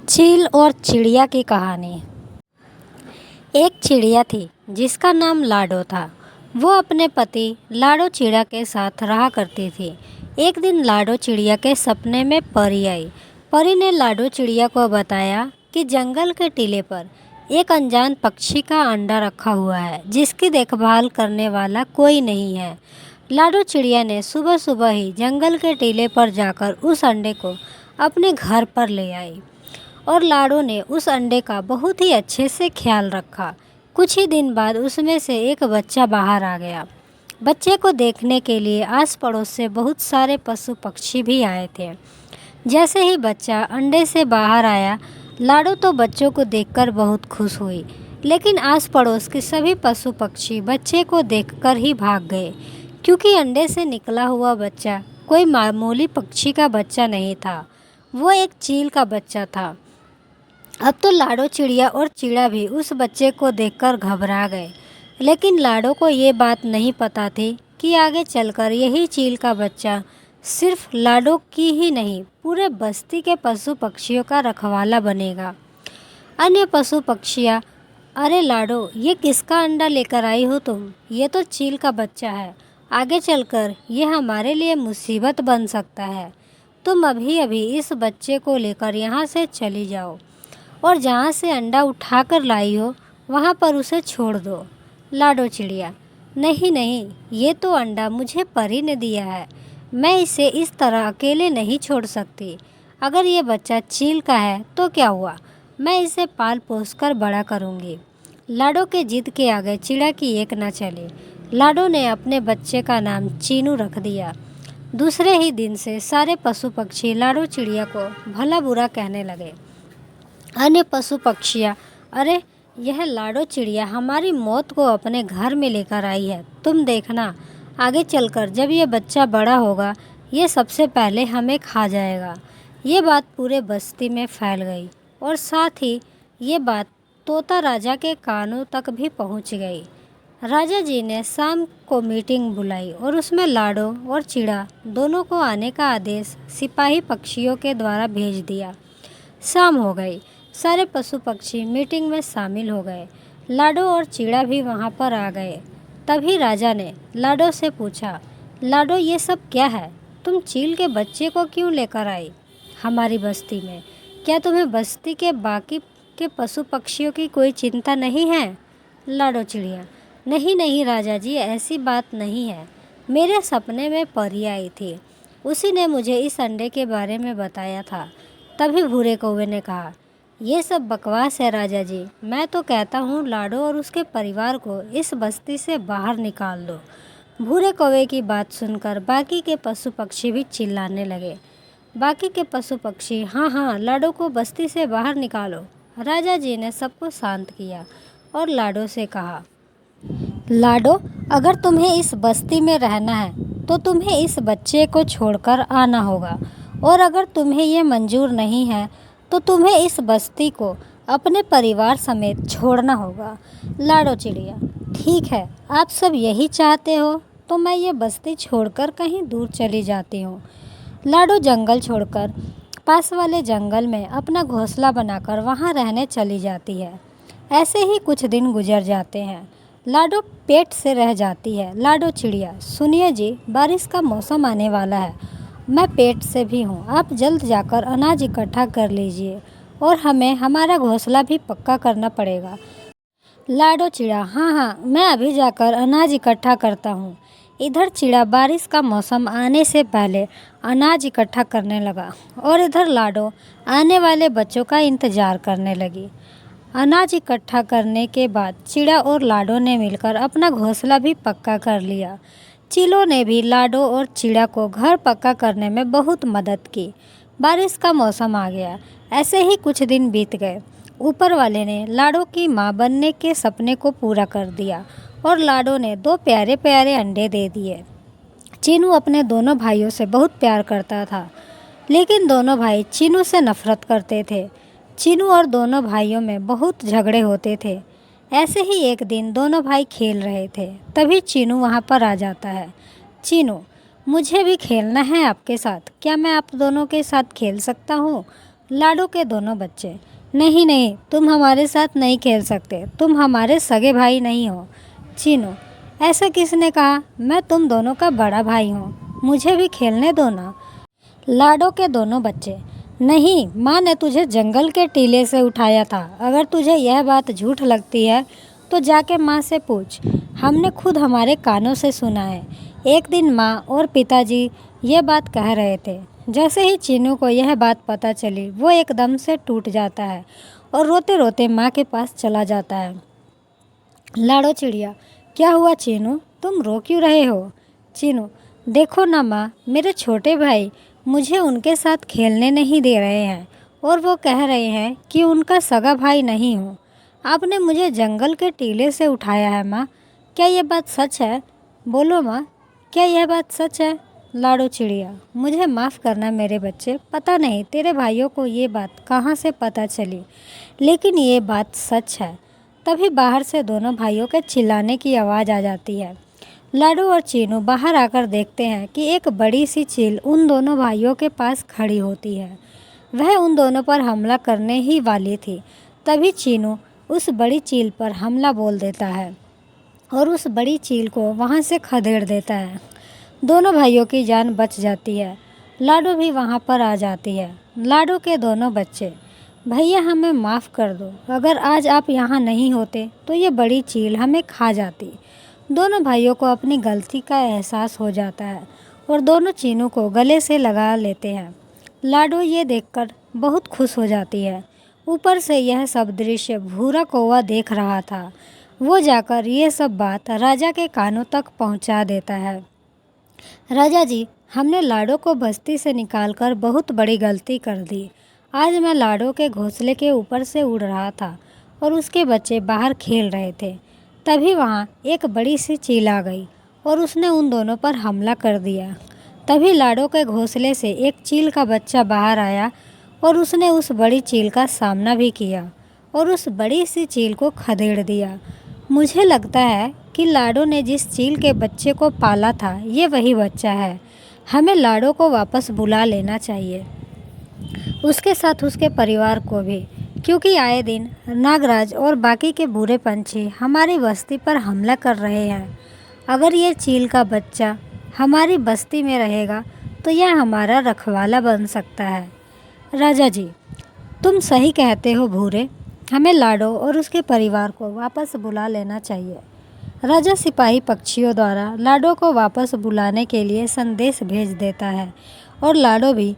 चील और चिड़िया की कहानी। एक चिड़िया थी जिसका नाम लाडो था। वो अपने पति लाडो चिड़िया के साथ रहा करती थी। एक दिन लाडो चिड़िया के सपने में परी आई। परी ने लाडो चिड़िया को बताया कि जंगल के टीले पर एक अनजान पक्षी का अंडा रखा हुआ है जिसकी देखभाल करने वाला कोई नहीं है। लाडो चिड़िया ने सुबह सुबह ही जंगल के टीले पर जाकर उस अंडे को अपने घर पर ले आई और लाडो ने उस अंडे का बहुत ही अच्छे से ख्याल रखा। कुछ ही दिन बाद उसमें से एक बच्चा बाहर आ गया। बच्चे को देखने के लिए आस पड़ोस से बहुत सारे पशु पक्षी भी आए थे। जैसे ही बच्चा अंडे से बाहर आया, लाडो तो बच्चों को देखकर बहुत खुश हुई, लेकिन आस पड़ोस के सभी पशु पक्षी बच्चे को देखकर ही भाग गए, क्योंकि अंडे से निकला हुआ बच्चा कोई मामूली पक्षी का बच्चा नहीं था, वो एक चील का बच्चा था। अब तो लाडो चिड़िया और चिड़ा भी उस बच्चे को देखकर घबरा गए, लेकिन लाडो को ये बात नहीं पता थी कि आगे चलकर यही चील का बच्चा सिर्फ लाडो की ही नहीं, पूरे बस्ती के पशु पक्षियों का रखवाला बनेगा। अन्य पशु पक्षियाँ, अरे लाडो, ये किसका अंडा लेकर आई हो तुम? ये तो चील का बच्चा है, आगे चलकर ये हमारे लिए मुसीबत बन सकता है। तुम अभी अभी इस बच्चे को लेकर यहाँ से चली जाओ और जहाँ से अंडा उठाकर लाई हो वहाँ पर उसे छोड़ दो। लाडो चिड़िया, नहीं नहीं, ये तो अंडा मुझे परी ने दिया है, मैं इसे इस तरह अकेले नहीं छोड़ सकती। अगर ये बच्चा चील का है तो क्या हुआ, मैं इसे पाल पोस कर बड़ा करूँगी। लाडो के जिद के आगे चिड़ा की एक न चली। लाडो ने अपने बच्चे का नाम चीनू रख दिया। दूसरे ही दिन से सारे पशु पक्षी लाडो चिड़िया को भला बुरा कहने लगे। अन्य पशु पक्षियाँ, अरे यह लाडो चिड़िया हमारी मौत को अपने घर में लेकर आई है। तुम देखना, आगे चलकर जब ये बच्चा बड़ा होगा, ये सबसे पहले हमें खा जाएगा। ये बात पूरे बस्ती में फैल गई और साथ ही ये बात तोता राजा के कानों तक भी पहुंच गई। राजा जी ने शाम को मीटिंग बुलाई और उसमें लाडो और चिड़ा दोनों को आने का आदेश सिपाही पक्षियों के द्वारा भेज दिया। शाम हो गई, सारे पशु पक्षी मीटिंग में शामिल हो गए। लाडो और चिड़ा भी वहाँ पर आ गए। तभी राजा ने लाडो से पूछा, लाडो, ये सब क्या है? तुम चील के बच्चे को क्यों लेकर आई हमारी बस्ती में? क्या तुम्हें बस्ती के बाकी के पशु पक्षियों की कोई चिंता नहीं है? लाडो चिड़िया, नहीं नहीं राजा जी, ऐसी बात नहीं है। मेरे सपने में परी आई थी, उसी ने मुझे इस अंडे के बारे में बताया था। तभी भूरे कौवे ने कहा, ये सब बकवास है राजा जी, मैं तो कहता हूँ लाडो और उसके परिवार को इस बस्ती से बाहर निकाल दो। भूरे कौवे की बात सुनकर बाकी के पशु पक्षी भी चिल्लाने लगे। बाकी के पशु पक्षी, हाँ हाँ, लाडो को बस्ती से बाहर निकालो। राजा जी ने सबको शांत किया और लाडो से कहा, लाडो, अगर तुम्हें इस बस्ती में रहना है तो तुम्हें इस बच्चे को छोड़कर आना होगा, और अगर तुम्हें ये मंजूर नहीं है तो तुम्हें इस बस्ती को अपने परिवार समेत छोड़ना होगा। लाडो चिड़िया, ठीक है, आप सब यही चाहते हो तो मैं ये बस्ती छोड़कर कहीं दूर चली जाती हूँ। लाडो जंगल छोड़कर पास वाले जंगल में अपना घोंसला बनाकर वहाँ रहने चली जाती है। ऐसे ही कुछ दिन गुजर जाते हैं। लाडो पेट से रह जाती है। लाडो चिड़िया, सुनिए जी, बारिश का मौसम आने वाला है, मैं पेट से भी हूँ, आप जल्द जाकर अनाज इकट्ठा कर लीजिए और हमें हमारा घोंसला भी पक्का करना पड़ेगा। लाडो चिड़ा, हाँ हाँ, मैं अभी जाकर अनाज इकट्ठा करता हूँ। इधर चिड़ा बारिश का मौसम आने से पहले अनाज इकट्ठा करने लगा और इधर लाडो आने वाले बच्चों का इंतज़ार करने लगी। अनाज इकट्ठा करने के बाद चिड़ा और लाडो ने मिलकर अपना घोंसला भी पक्का कर लिया। चीलों ने भी लाडो और चिड़ा को घर पक्का करने में बहुत मदद की। बारिश का मौसम आ गया। ऐसे ही कुछ दिन बीत गए। ऊपर वाले ने लाडो की माँ बनने के सपने को पूरा कर दिया और लाडो ने 2 प्यारे प्यारे अंडे दे दिए। चीनू अपने दोनों भाइयों से बहुत प्यार करता था, लेकिन दोनों भाई चीनू से नफरत करते थे। चीनू और दोनों भाइयों में बहुत झगड़े होते थे। ऐसे ही एक दिन दोनों भाई खेल रहे थे, तभी चीनू वहाँ पर आ जाता है। चीनू, मुझे भी खेलना है आपके साथ, क्या मैं आप दोनों के साथ खेल सकता हूँ? लाडो के दोनों बच्चे, नहीं नहीं, तुम हमारे साथ नहीं खेल सकते, तुम हमारे सगे भाई नहीं हो। चीनू, ऐसा किसने कहा? मैं तुम दोनों का बड़ा भाई हूँ, मुझे भी खेलने दो ना। लाडो के दोनों बच्चे, नहीं, माँ ने तुझे जंगल के टीले से उठाया था। अगर तुझे यह बात झूठ लगती है तो जाके माँ से पूछ, हमने खुद हमारे कानों से सुना है। एक दिन माँ और पिताजी ये बात कह रहे थे। जैसे ही चीनू को यह बात पता चली वो एकदम से टूट जाता है और रोते रोते माँ के पास चला जाता है। लाडो चिड़िया, क्या हुआ चीनू, तुम रो क्यों रहे हो? चीनू, देखो ना माँ, मेरे छोटे भाई मुझे उनके साथ खेलने नहीं दे रहे हैं और वो कह रहे हैं कि उनका सगा भाई नहीं हूँ। आपने मुझे जंगल के टीले से उठाया है माँ, क्या ये बात सच है? बोलो माँ, क्या यह बात सच है? लाडो चिड़िया, मुझे माफ़ करना मेरे बच्चे, पता नहीं तेरे भाइयों को ये बात कहाँ से पता चली, लेकिन ये बात सच है। तभी बाहर से दोनों भाइयों के चिल्लाने की आवाज़ आ जाती है। लाडो और चीनू बाहर आकर देखते हैं कि एक बड़ी सी चील उन दोनों भाइयों के पास खड़ी होती है। वह उन दोनों पर हमला करने ही वाली थी। तभी चीनू उस बड़ी चील पर हमला बोल देता है और उस बड़ी चील को वहाँ से खदेड़ देता है। दोनों भाइयों की जान बच जाती है। लाडो भी वहाँ पर आ जाती है। लाडो के दोनों बच्चे, भैया हमें माफ़ कर दो, अगर आज आप यहाँ नहीं होते तो ये बड़ी चील हमें खा जाती। दोनों भाइयों को अपनी गलती का एहसास हो जाता है और दोनों चीनू को गले से लगा लेते हैं। लाडो ये देखकर बहुत खुश हो जाती है। ऊपर से यह सब दृश्य भूरा कौवा देख रहा था। वो जाकर ये सब बात राजा के कानों तक पहुंचा देता है। राजा जी, हमने लाडो को बस्ती से निकालकर बहुत बड़ी गलती कर दी। आज मैं लाडो के घोंसले के ऊपर से उड़ रहा था और उसके बच्चे बाहर खेल रहे थे। तभी वहाँ एक बड़ी सी चील आ गई और उसने उन दोनों पर हमला कर दिया। तभी लाडो के घोंसले से एक चील का बच्चा बाहर आया और उसने उस बड़ी चील का सामना भी किया और उस बड़ी सी चील को खदेड़ दिया। मुझे लगता है कि लाडो ने जिस चील के बच्चे को पाला था ये वही बच्चा है। हमें लाडो को वापस बुला लेना चाहिए, उसके साथ उसके परिवार को भी, क्योंकि आए दिन नागराज और बाकी के बुरे पंछी हमारी बस्ती पर हमला कर रहे हैं। अगर ये चील का बच्चा हमारी बस्ती में रहेगा तो यह हमारा रखवाला बन सकता है। राजा जी, तुम सही कहते हो भूरे, हमें लाडो और उसके परिवार को वापस बुला लेना चाहिए। राजा सिपाही पक्षियों द्वारा लाडो को वापस बुलाने के लिए संदेश भेज देता है और लाडो भी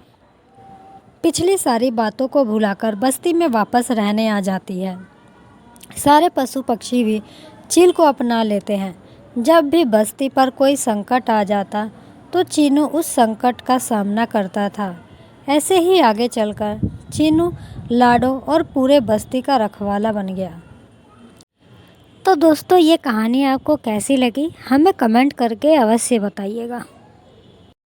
पिछली सारी बातों को भुलाकर बस्ती में वापस रहने आ जाती है। सारे पशु पक्षी भी चील को अपना लेते हैं। जब भी बस्ती पर कोई संकट आ जाता तो चीनू उस संकट का सामना करता था। ऐसे ही आगे चलकर चीनू लाडो और पूरे बस्ती का रखवाला बन गया। तो दोस्तों, ये कहानी आपको कैसी लगी हमें कमेंट करके अवश्य बताइएगा।